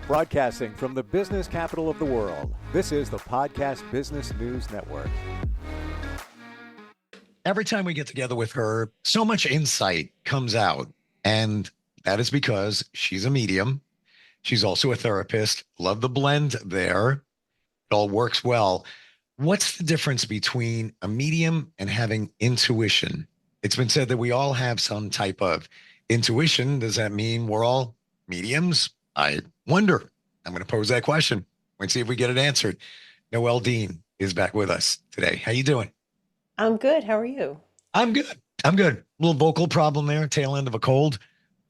Broadcasting from the business capital of the world, this is the Podcast Business News Network. Every time we get together with her, so much insight comes out. And that is because she's a medium. She's also a therapist. Love the blend there. It all works well. What's the difference between a medium and having intuition? It's been said that we all have some type of intuition. Does that mean we're all mediums? I wonder. I'm going to pose that question. Let's see if we get it answered. Noelle Deane is back with us today. How you doing? I'm good. How are you? I'm good. I'm good. Little vocal problem there, tail end of a cold.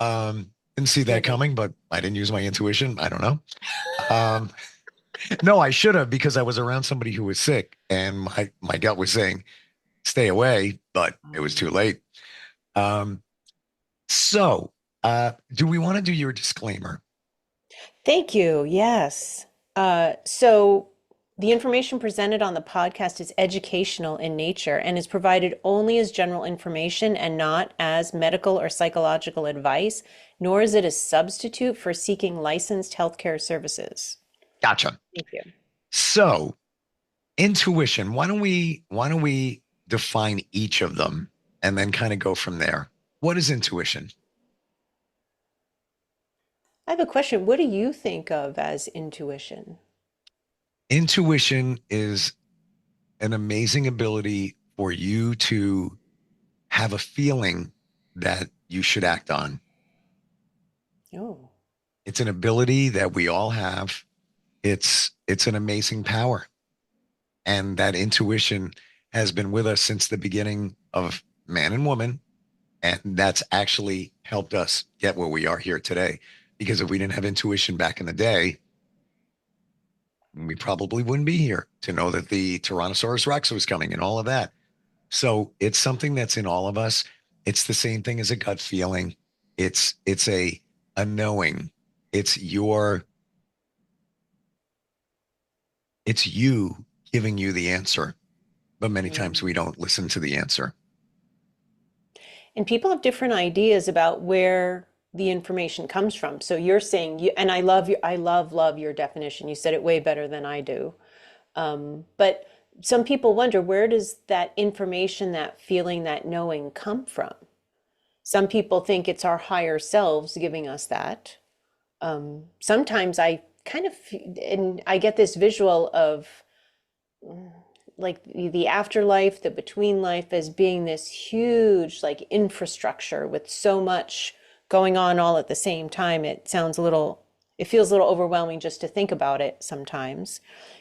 Didn't see that coming, but I didn't use my intuition. I don't know. No, I should have, because I was around somebody who was sick and my gut was saying, stay away, but it was too late. So do we want to do your disclaimer? Thank you. Yes. So the information presented on the podcast is educational in nature and is provided only as general information and not as medical or psychological advice, nor is it a substitute for seeking licensed healthcare services. Gotcha. Thank you. So intuition, why don't we define each of them and then kind of go from there? What is intuition? I have a question. What do you think of as intuition? Intuition is an amazing ability for you to have a feeling that you should act on. Oh, It's an ability that we all have. It's an amazing power. And that intuition has been with us since the beginning of man and woman. And that's actually helped us get where we are here today. Because if we didn't have intuition back in the day, we probably wouldn't be here to know that the Tyrannosaurus Rex was coming and all of that. So it's something that's in all of us. It's the same thing as a gut feeling. It's a knowing. It's you giving you the answer. But many times we don't listen to the answer. and people have different ideas about where the information comes from. So you're saying you, and I love your definition. You said it way better than I do. But some people wonder, where does that information, that feeling, that knowing come from? Some people think it's our higher selves giving us that. Sometimes I kind of, and I get this visual of like the afterlife, the between life as being this huge like infrastructure with so much going on all at the same time. It feels a little overwhelming just to think about it sometimes.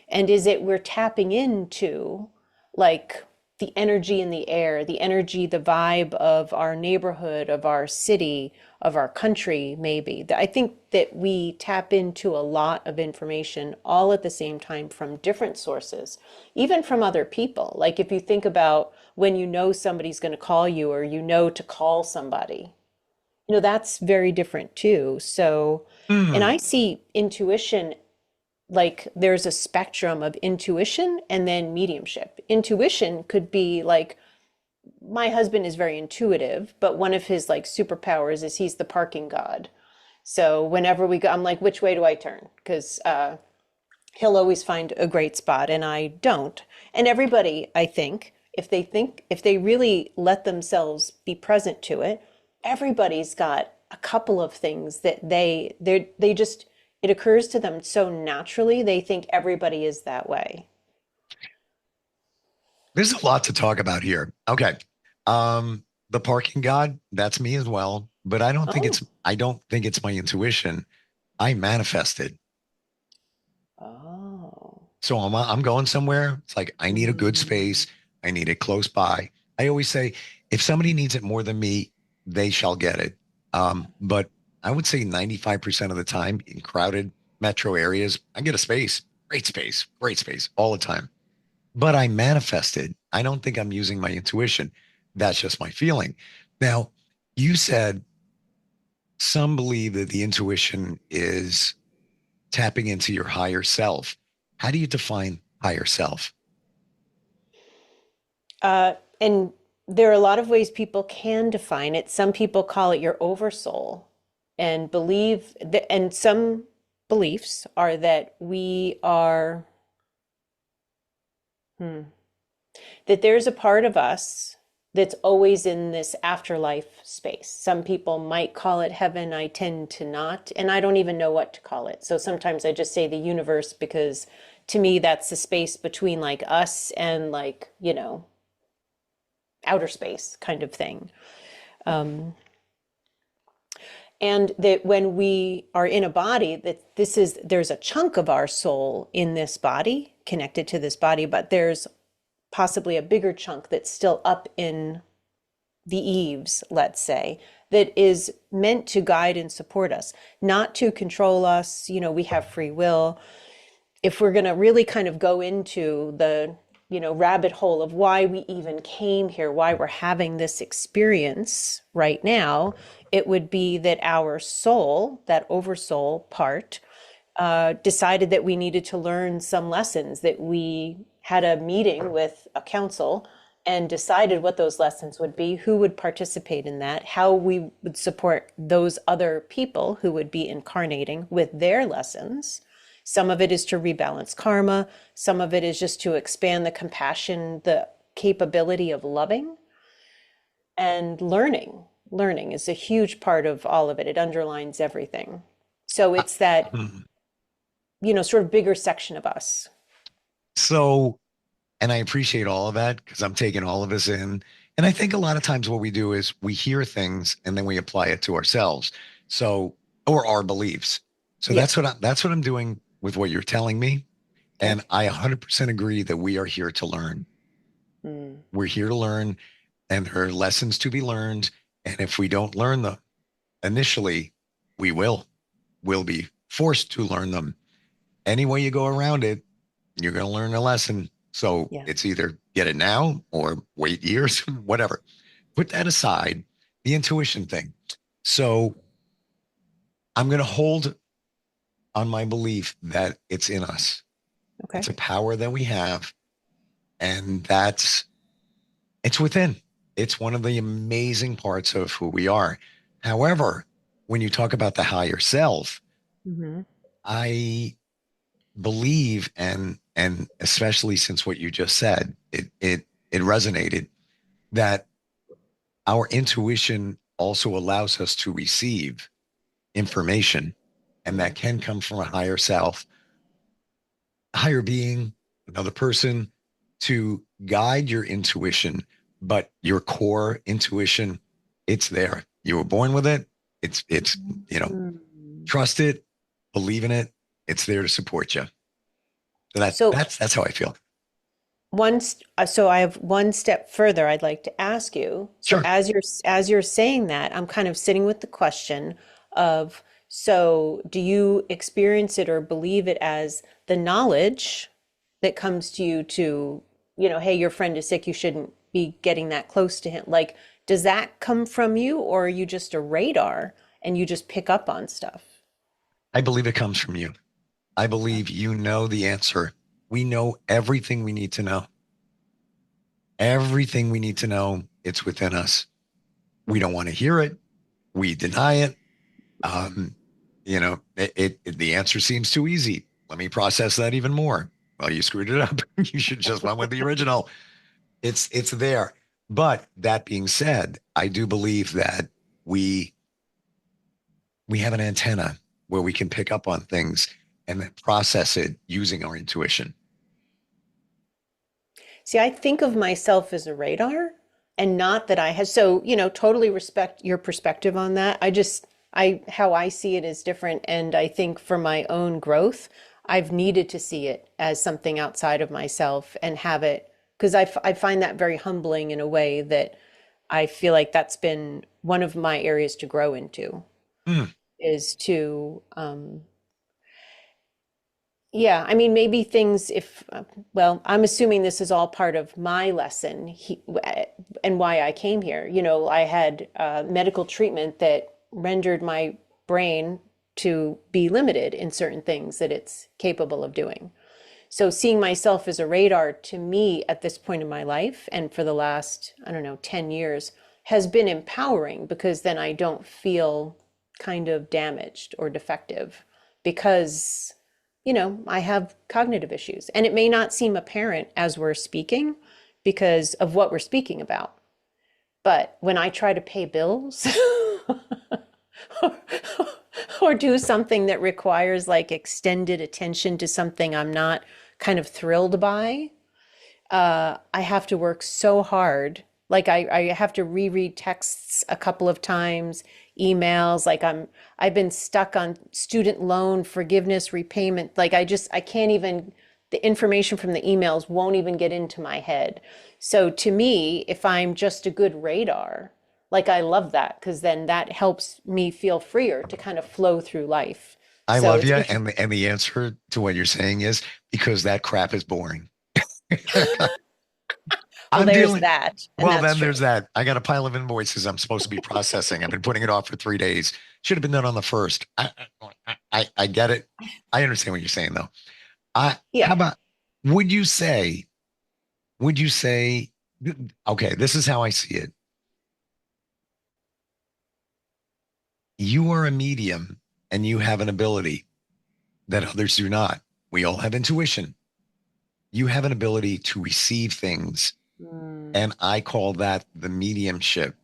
And is it we're tapping into like the energy in the air, the energy, the vibe of our neighborhood, of our city, of our country, maybe. I think that we tap into a lot of information all at the same time from different sources, even from other people. Like if you think about when you know somebody's going to call you or you know to call somebody, that's very different too. So, and I see intuition like there's a spectrum of intuition and then mediumship. Intuition could be like my husband is very intuitive, but one of his like superpowers is he's the parking god. So whenever we go, I'm like, which way do I turn? Because he'll always find a great spot and I don't. And everybody, I think, if they really let themselves be present to it, everybody's got a couple of things that they just, it occurs to them so naturally, they think everybody is that way. There's a lot to talk about here. Okay. The parking god, that's me as well. But I don't think Oh, it's my intuition. I manifested. oh. So I'm going somewhere. It's like, I need a good Mm. space. I need it close by. I always say, if somebody needs it more than me, they shall get it. But I would say 95% of the time in crowded metro areas, I get a great space all the time. But I manifested. I don't think I'm using my intuition. That's just my feeling. Now, you said some believe that the intuition is tapping into your higher self. How do you define higher self? And there are a lot of ways people can define it. Some people call it your oversoul and believe that, and some beliefs are that we are, that there's a part of us that's always in this afterlife space. Some people might call it heaven. I tend to not, and I don't even know what to call it. So sometimes I just say the universe because to me that's the space between like us and like, outer space kind of thing. And that when we are in a body, that there's a chunk of our soul in this body, connected to this body, but there's possibly a bigger chunk that's still up in the eaves, let's say, that is meant to guide and support us, not to control us. We have free will. If we're going to really kind of go into the, rabbit hole of why we even came here, why we're having this experience right now, it would be that our soul, that oversoul part, decided that we needed to learn some lessons, that we had a meeting with a council and decided what those lessons would be, who would participate in that, how we would support those other people who would be incarnating with their lessons. Some of it is to rebalance karma. Some of it is just to expand the compassion, the capability of loving and learning. Learning is a huge part of all of it. It underlines everything. So it's that, Mhm. sort of bigger section of us. So, and I appreciate all of that because I'm taking all of this in. And I think a lot of times what we do is we hear things and then we apply it to ourselves. So, or our beliefs. So Yeah. that's what I'm doing with what you're telling me. Okay. And I 100% agree that we are here to learn. Mm. We're here to learn, and there are lessons to be learned. And if we don't learn them initially, we will. We'll be forced to learn them. Any way you go around it, you're going to learn a lesson. So Yeah. it's either get it now or wait years, whatever. Put that aside, the intuition thing. So I'm going to hold on my belief that it's in us. Okay. It's a power that we have, and it's within. It's one of the amazing parts of who we are. However, when you talk about the higher self, Mm-hmm. I believe, and especially since what you just said, it resonated that our intuition also allows us to receive information, and Mm. that can come from a higher self, higher being, another person, to guide your intuition. But your core intuition, it's there. You were born with it. It's Mm. trust it, believe in it. It's there to support you. So So that's how I feel. so I have one step further I'd like to ask you. So Sure. as you're saying that, I'm kind of sitting with the question of, so do you experience it or believe it as the knowledge that comes to you to, hey, your friend is sick, you shouldn't be getting that close to him. Like, does that come from you, or are you just a radar and you just pick up on stuff? I believe it comes from you. I believe you know the answer. We know everything we need to know. Everything we need to know, it's within us. We don't want to hear it. We deny it. Um, the answer seems too easy. Let me process that even more. Well, you screwed it up. You should just went with the original. It's there. But that being said, I do believe that we we have an antenna where we can pick up on things and then process it using our intuition. See, I think of myself as a radar and not that I have, so, totally respect your perspective on that. How I see it is different. And I think for my own growth, I've needed to see it as something outside of myself and have it, because I find that very humbling in a way that I feel like that's been one of my areas to grow into Mm, is to, yeah, I mean, maybe things if, well, I'm assuming this is all part of my lesson and why I came here. I had medical treatment that rendered my brain to be limited in certain things that it's capable of doing. So seeing myself as a radar to me at this point in my life and for the last, I don't know, 10 years has been empowering because then I don't feel kind of damaged or defective because, I have cognitive issues. And it may not seem apparent as we're speaking because of what we're speaking about. But when I try to pay bills or, or do something that requires like extended attention to something I'm not kind of thrilled by, I have to work so hard. Like I have to reread texts a couple of times, emails. Like I've been stuck on student loan forgiveness repayment. Like I can't even, the information from the emails won't even get into my head. So to me, if I'm just a good radar, like I love that because then that helps me feel freer to kind of flow through life. I So love it's you. interesting. And the answer to what you're saying is because that crap is boring. Well, I'm there's dealing. that, and Well, that's then true. there's that. I got a pile of invoices I'm supposed to be processing. I've been putting it off for 3 days. Should have been done on the first. I get it. I understand what you're saying though. How Yeah. about, would you say, would you say, okay, this is how I see it. You are a medium and you have an ability that others do not. We all have intuition. You have an ability to receive things. Mm, And I call that the mediumship.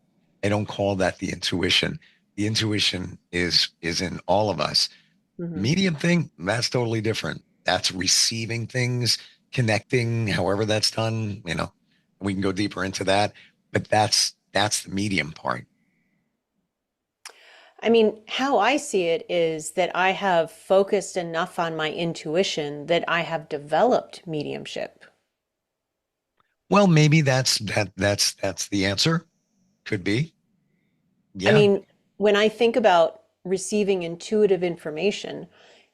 I don't call that the intuition. The intuition is in all of us. mhm. Medium thing, that's totally different. That's receiving things, connecting, however that's done, we can go deeper into that, but that's the medium part. I mean, how I see it is that I have focused enough on my intuition that I have developed mediumship. Well, maybe that's the answer. Could be. I Yeah. mean, when I think about receiving intuitive information,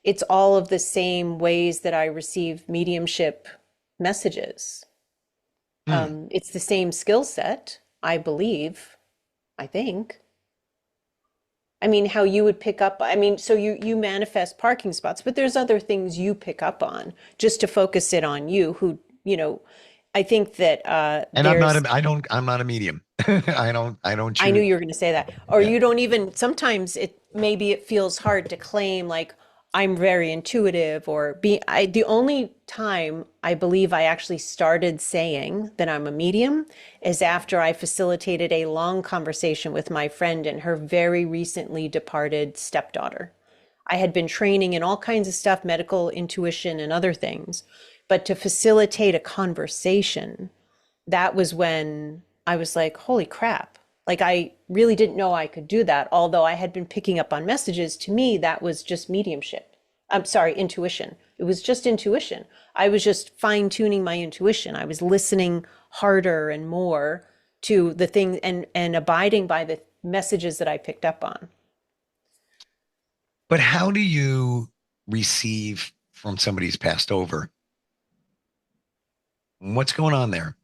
it's all of the same ways that I receive mediumship messages. Hmm. It's the same skill set, I believe, I think. I mean, how you would pick up, I mean, so you manifest parking spots, but there's other things you pick up on just to focus it on you who, I think that And there's I'm not a medium. I don't I knew choose. you were going to say that. Or Yeah. you don't even, sometimes maybe it feels hard to claim like I'm very intuitive the only time I believe I actually started saying that I'm a medium is after I facilitated a long conversation with my friend and her very recently departed stepdaughter. I had been training in all kinds of stuff, medical intuition and other things, but to facilitate a conversation, that was when I was like, holy crap. Like, I really didn't know I could do that. Although I had been picking up on messages, to me, that was just mediumship. I'm sorry, intuition. It was just intuition. I was just fine tuning my intuition. I was listening harder and more to the thing and abiding by the messages that I picked up on. But how do you receive from somebody who's passed over? What's going on there?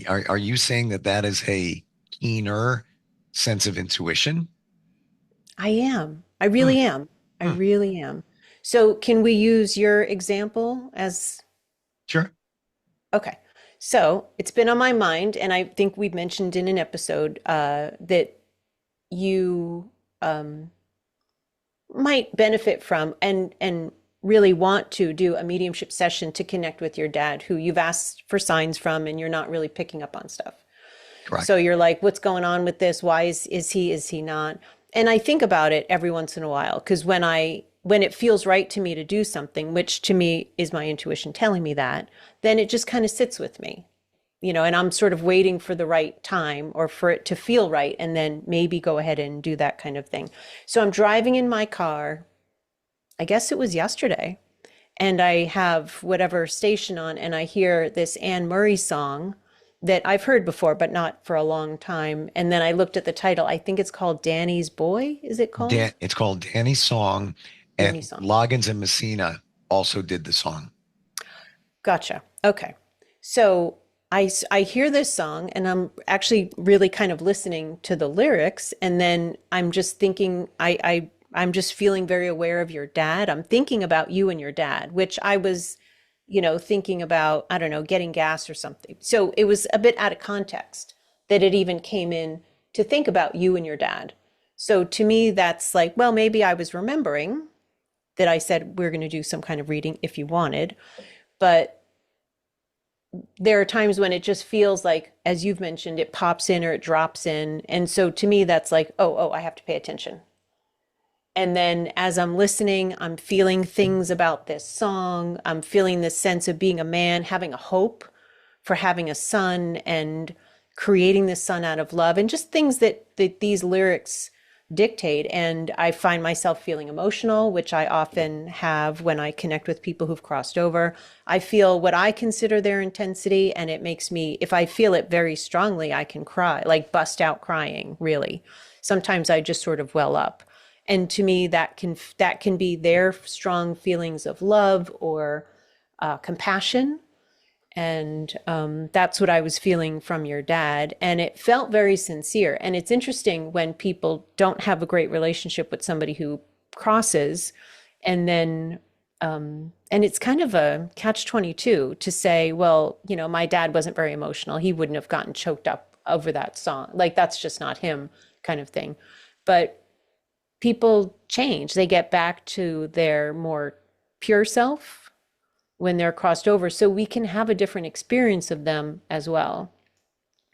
Are you saying that that is a keener sense of intuition? I am. I Hmm, really am. I hmm, really am. So, can we use your example as sure. okay. So it's been on my mind, and I think we mentioned in an episode that you um, might benefit from and really want to do a mediumship session to connect with your dad, who you've asked for signs from, and you're not really picking up on stuff. So Correct. you're like, what's going on with this? Why is he not? And I think about it every once in a while because when it feels right to me to do something, which to me is my intuition telling me that, then it just kind of sits with me, and I'm sort of waiting for the right time or for it to feel right and then maybe go ahead and do that kind of thing. So I'm driving in my car. I guess it was yesterday, and I have whatever station on, and I hear this Anne Murray song that I've heard before, but not for a long time. And then I looked at the title. I think it's called Danny's Boy. Is it called It's called Danny's Song, Danny's and Song? Loggins and Messina also did the song. Gotcha. Okay. So I hear this song and I'm actually really kind of listening to the lyrics. And then I'm just thinking, I'm just feeling very aware of your dad. I'm thinking about you and your dad, which I was, thinking about, I don't know, getting gas or something. So it was a bit out of context that it even came in to think about you and your dad. So to me, that's like, well, maybe I was remembering that I said we're going to do some kind of reading if you wanted. But there are times when it just feels like, as you've mentioned, it pops in or it drops in. And so to me, that's like, oh, I have to pay attention. And then as I'm listening, I'm feeling things about this song. I'm feeling this sense of being a man, having a hope for having a son and creating this son out of love and just things that these lyrics dictate. And I find myself feeling emotional, which I often have when I connect with people who've crossed over. I feel what I consider their intensity, and it makes me, if I feel it very strongly, I can cry, like bust out crying, really. Sometimes I just sort of well up. And to me, that can be their strong feelings of love or compassion. And that's what I was feeling from your dad. And it felt very sincere. And it's interesting when people don't have a great relationship with somebody who crosses, and then, and it's kind of a catch-22 to say, well, my dad wasn't very emotional. He wouldn't have gotten choked up over that song. Like, that's just not him, kind of thing. But people change. They get back to their more pure self when they're crossed over. So we can have a different experience of them as well.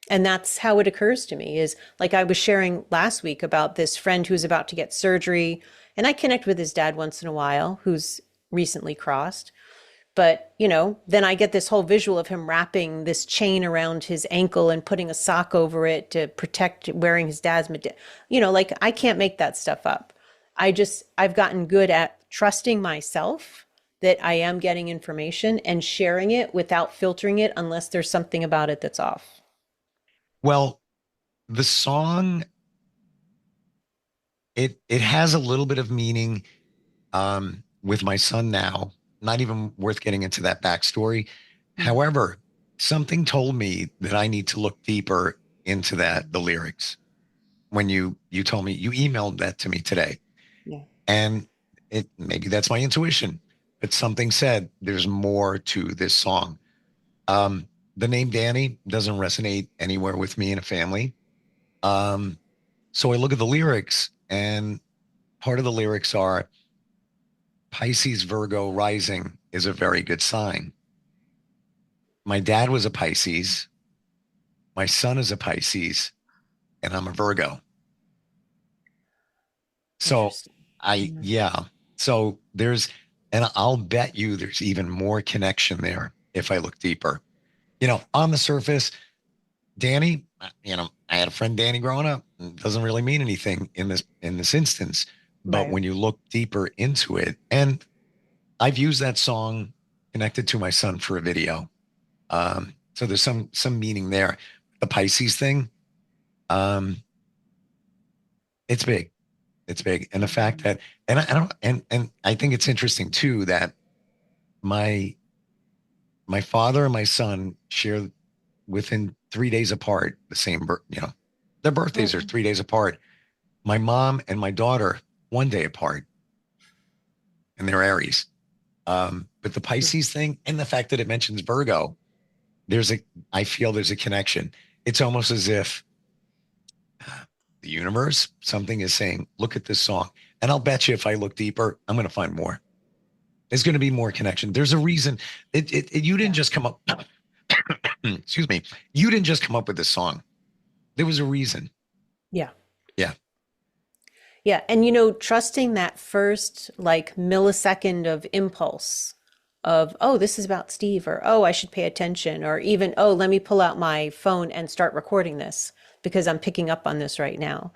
And that's how it occurs to me, is like I was sharing last week about this friend who's about to get surgery. And I connect with his dad once in a while, who's recently crossed. But, then I get this whole visual of him wrapping this chain around his ankle and putting a sock over it to protect wearing his dad's, like I can't make that stuff up. I've gotten good at trusting myself that I am getting information and sharing it without filtering it unless there's something about it that's off. Well, the song, it has a little bit of meaning with my son now. Not even worth getting into that backstory. However, something told me that I need to look deeper into the lyrics. When you told me, you emailed that to me today. Yeah. And maybe that's my intuition, but something said there's more to this song. The name Danny doesn't resonate anywhere with me in a family. So I look at the lyrics, and part of the lyrics are Pisces, Virgo rising is a very good sign. My dad was a Pisces. My son is a Pisces, and I'm a Virgo. So Interesting. yeah. So and I'll bet you there's even more connection there if I look deeper. On the surface, Danny, I had a friend Danny growing up. It doesn't really mean anything in this instance. But Right. when you look deeper into it, and I've used that song connected to my son for a video. So there's some meaning there. The Pisces thing, um, it's big. It's big. And the fact that, and I don't, and I think it's interesting too that my father and my son share within 3 days apart the same their birthdays are Oh, 3 days apart. My mom and my daughter 1 day apart, and they're Aries. But the Pisces thing and the fact that it mentions Virgo, I feel there's a connection. It's almost as if the universe, something is saying, look at this song. And I'll bet you if I look deeper, I'm going to find more. There's going to be more connection. There's a reason. You didn't yeah. just come up, excuse me. You didn't just come up with this song. There was a reason. Yeah. Yeah. Yeah. And, trusting that first like millisecond of impulse of, oh, this is about Steve, or, oh, I should pay attention, or even, oh, let me pull out my phone and start recording this because I'm picking up on this right now,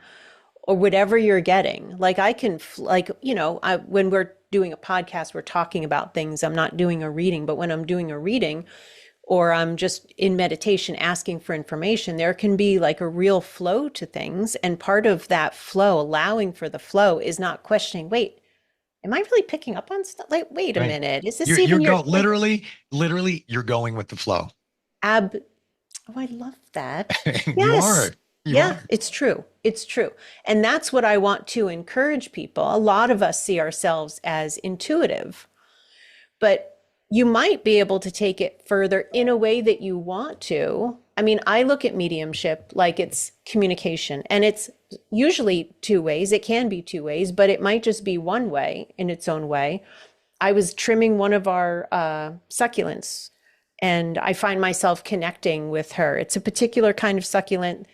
or whatever you're getting. Like I can, when we're doing a podcast, we're talking about things. I'm not doing a reading, but when I'm doing a reading, or I'm just in meditation asking for information, there can be like a real flow to things. And part of that flow, allowing for the flow, is not questioning, wait, am I really picking up on stuff? Like, wait a Right. minute, is this You're even your, go like, literally, you're going with the flow. ab? Oh, I love that. You are. Yes. You Yeah, are. it's true. It's true. And that's what I want to encourage people. A lot of us see ourselves as intuitive, but you might be able to take it further in a way that you want to. I I mean, I look at mediumship like it's communication, and it's usually two ways. It can be two ways, but it might just be one way in its own way. I was trimming one of our succulents, and I find myself connecting with her. It's a particular kind of succulent,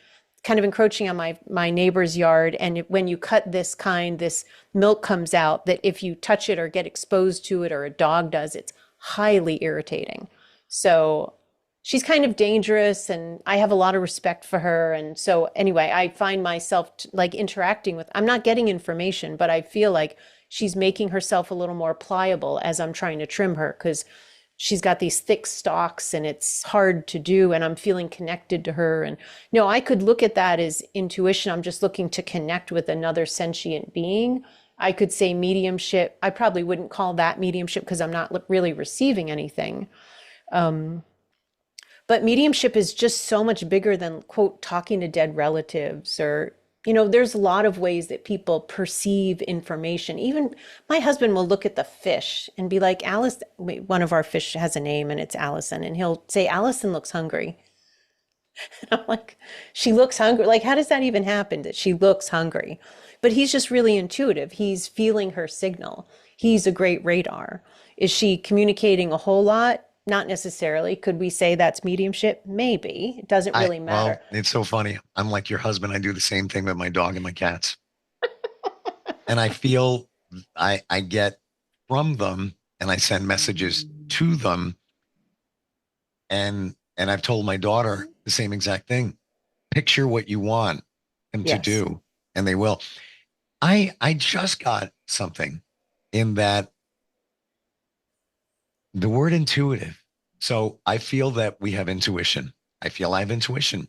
kind of encroaching on my neighbor's yard. And when you cut this kind, this milk comes out that if you touch it or get exposed to it, or a dog does, it's highly irritating. So she's kind of dangerous, and I have a lot of respect for her. And so anyway, I find myself like interacting with, I'm not getting information, but I feel like she's making herself a little more pliable as I'm trying to trim her, because she's got these thick stalks and it's hard to do, and I'm feeling connected to her. And no, I could look at that as intuition. I'm just looking to connect with another sentient being. I could say mediumship. I probably wouldn't call that mediumship because I'm not really receiving anything. But mediumship is just so much bigger than, quote, talking to dead relatives, or, there's a lot of ways that people perceive information. Even my husband will look at the fish and be like, Alice, wait, one of our fish has a name and it's Allison. And he'll say, Allison looks hungry. And I'm like, she looks hungry. Like, how does that even happen that she looks hungry? But he's just really intuitive. He's feeling her signal. He's a great radar. Is she communicating a whole lot? Not necessarily. Could we say that's mediumship? Maybe. It doesn't really matter. Well, it's so funny. I'm like your husband. I do the same thing with my dog and my cats. And I feel I get from them, and I send messages to them. And I've told my daughter the same exact thing. Picture what you want them to Yes. do, and they will. I just got something in that the word intuitive. So I feel that we have intuition. I feel I have intuition.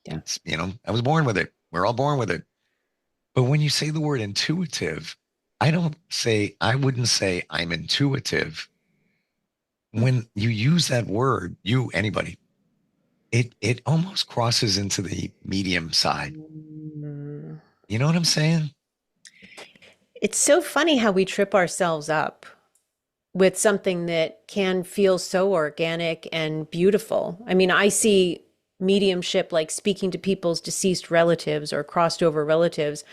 Yeah. It's, I was born with it. We're all born with it. But when you say the word intuitive, I wouldn't say I'm intuitive. When you use that word, anybody, it almost crosses into the medium side. You know what I'm saying? It's so funny how we trip ourselves up with something that can feel so organic and beautiful. I mean, I see mediumship, like speaking to people's deceased relatives or crossed over relatives,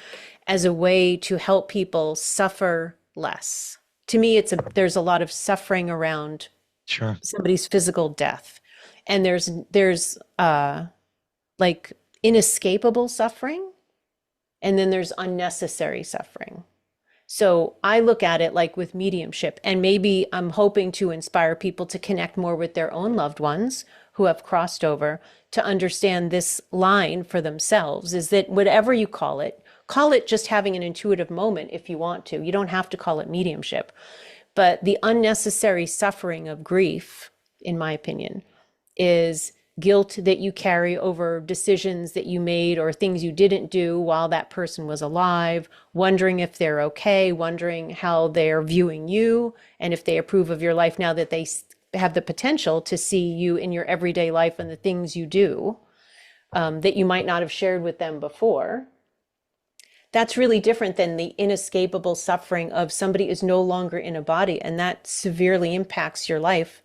as a way to help people suffer less. To me, there's a lot of suffering around Sure. somebody's physical death. And there's like inescapable suffering, and then there's unnecessary suffering. So I look at it like with mediumship, and maybe I'm hoping to inspire people to connect more with their own loved ones who have crossed over, to understand this line for themselves, is that whatever you call it just having an intuitive moment if you want to. You don't have to call it mediumship. But the unnecessary suffering of grief, in my opinion, is guilt that you carry over decisions that you made or things you didn't do while that person was alive, wondering if they're okay, wondering how they're viewing you, and if they approve of your life now that they have the potential to see you in your everyday life and the things you do that you might not have shared with them before. That's really different than the inescapable suffering of somebody is no longer in a body, and that severely impacts your life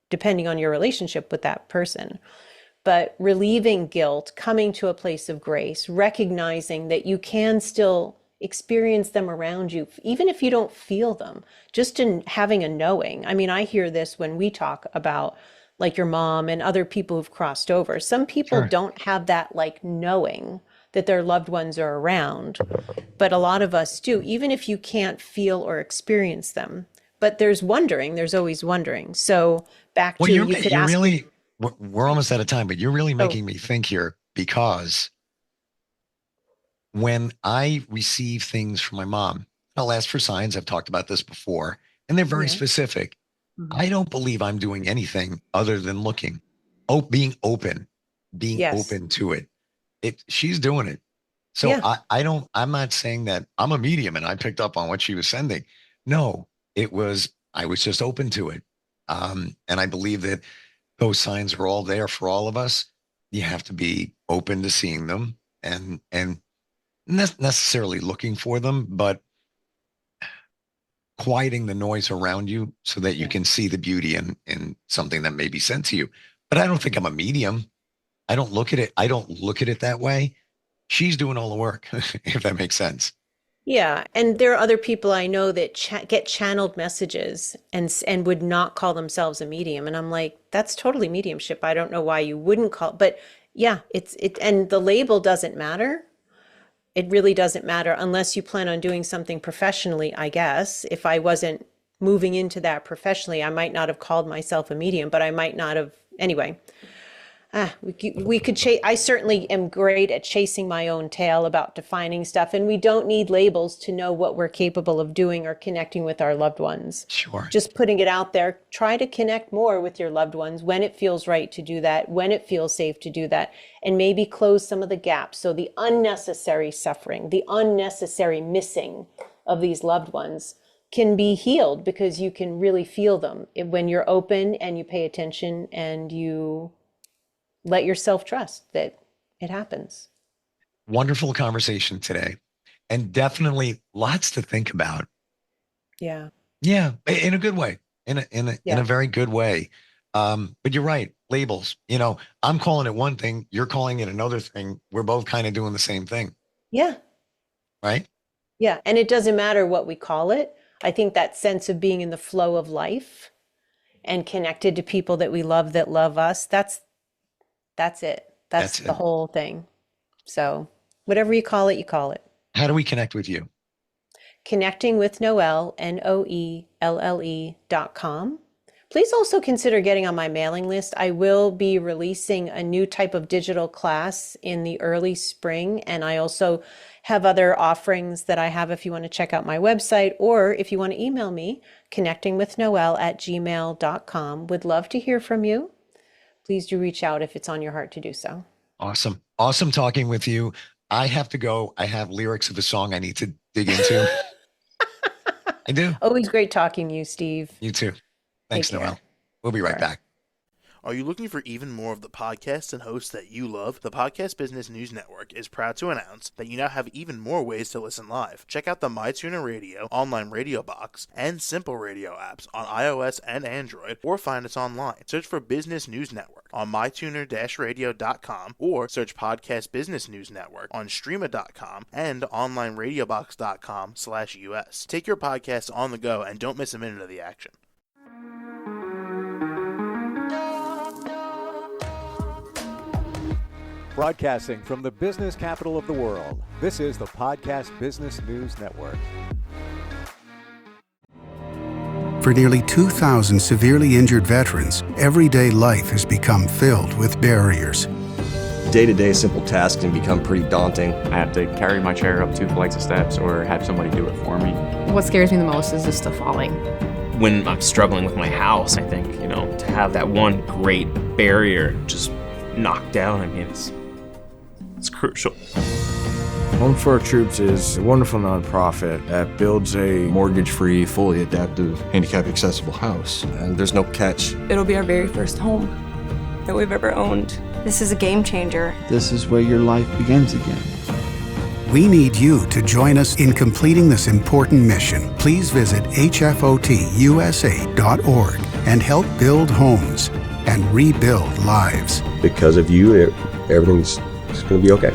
depending on your relationship with that person. But relieving guilt, coming to a place of grace, recognizing that you can still experience them around you, even if you don't feel them, just in having a knowing. I mean, I hear this when we talk about like your mom and other people who've crossed over. Some people Sure. don't have that like knowing that their loved ones are around, but a lot of us do, even if you can't feel or experience them. But there's always wondering. So back Well, to, you could you're ask. really, we're almost out of time, but you're really Oh, making me think here, because when I receive things from my mom, I'll ask for signs. I've talked about this before, and they're very yeah. specific. Mhm. I don't believe I'm doing anything other than looking, being Yes. open to it. She's doing it. So Yeah. I'm not saying that I'm a medium and I picked up on what she was sending. No, I was just open to it. And I believe that those signs are all there for all of us. You have to be open to seeing them, and not necessarily looking for them, but quieting the noise around you so that you Yeah. can see the beauty in something that may be sent to you. But I don't think I'm a medium. I don't look at it. I don't look at it that way. She's doing all the work, if that makes sense. Yeah, and there are other people I know that get channeled messages and would not call themselves a medium, and I'm like, that's totally mediumship. I don't know why you wouldn't call, but yeah, and the label doesn't matter. It really doesn't matter unless you plan on doing something professionally, I guess. If I wasn't moving into that professionally, I might not have called myself a medium, but I might not have anyway. We could chase. I certainly am great at chasing my own tail about defining stuff, and we don't need labels to know what we're capable of doing or connecting with our loved ones. Sure. Just putting it out there. Try to connect more with your loved ones when it feels right to do that, when it feels safe to do that, and maybe close some of the gaps. So the unnecessary suffering, the unnecessary missing of these loved ones can be healed because you can really feel them when you're open and you pay attention and you let yourself trust that it happens. Wonderful conversation today, and definitely lots to think about. Yeah. Yeah, in a good way, in a very good way. But you're right. Labels, I'm calling it one thing. You're calling it another thing. We're both kind of doing the same thing. Yeah. Right. Yeah. And it doesn't matter what we call it. I think that sense of being in the flow of life and connected to people that we love, that love us, that's it. That's the whole thing. So whatever you call it, you call it. How do we connect with you? Connecting with Noelle, NOELLE.com. Please also consider getting on my mailing list. I will be releasing a new type of digital class in the early spring. And I also have other offerings that I have if you want to check out my website, or if you want to email me, connectingwithnoelle@gmail.com. Would love to hear from you. Please do reach out if it's on your heart to do so. Awesome. Awesome talking with you. I have to go. I have lyrics of a song I need to dig into. I do. Always great talking to you, Steve. You too. Thanks, Noelle. We'll be right back. Are you looking for even more of the podcasts and hosts that you love? The Podcast Business News Network is proud to announce that you now have even more ways to listen live. Check out the MyTuner Radio, online radio box, and Simple Radio apps on iOS and Android, or find us online. Search for Business News Network on mytuner-radio.com, or search Podcast Business News Network on streama.com and onlineradiobox.com/US. Take your podcast on the go and don't miss a minute of the action. Broadcasting from the business capital of the world, this is the Podcast Business News Network. For nearly 2,000 severely injured veterans, everyday life has become filled with barriers. Day-to-day simple tasks can become pretty daunting. I have to carry my chair up 2 flights of steps or have somebody do it for me. What scares me the most is just the falling. When I'm struggling with my house, I think, to have that one great barrier just knocked down, it's crucial. Home for Our Troops is a wonderful nonprofit that builds a mortgage-free, fully adaptive, handicap-accessible house. And there's no catch. It'll be our very first home that we've ever owned. This is a game changer. This is where your life begins again. We need you to join us in completing this important mission. Please visit hfotusa.org and help build homes and rebuild lives. Because of you, everything's going to be okay.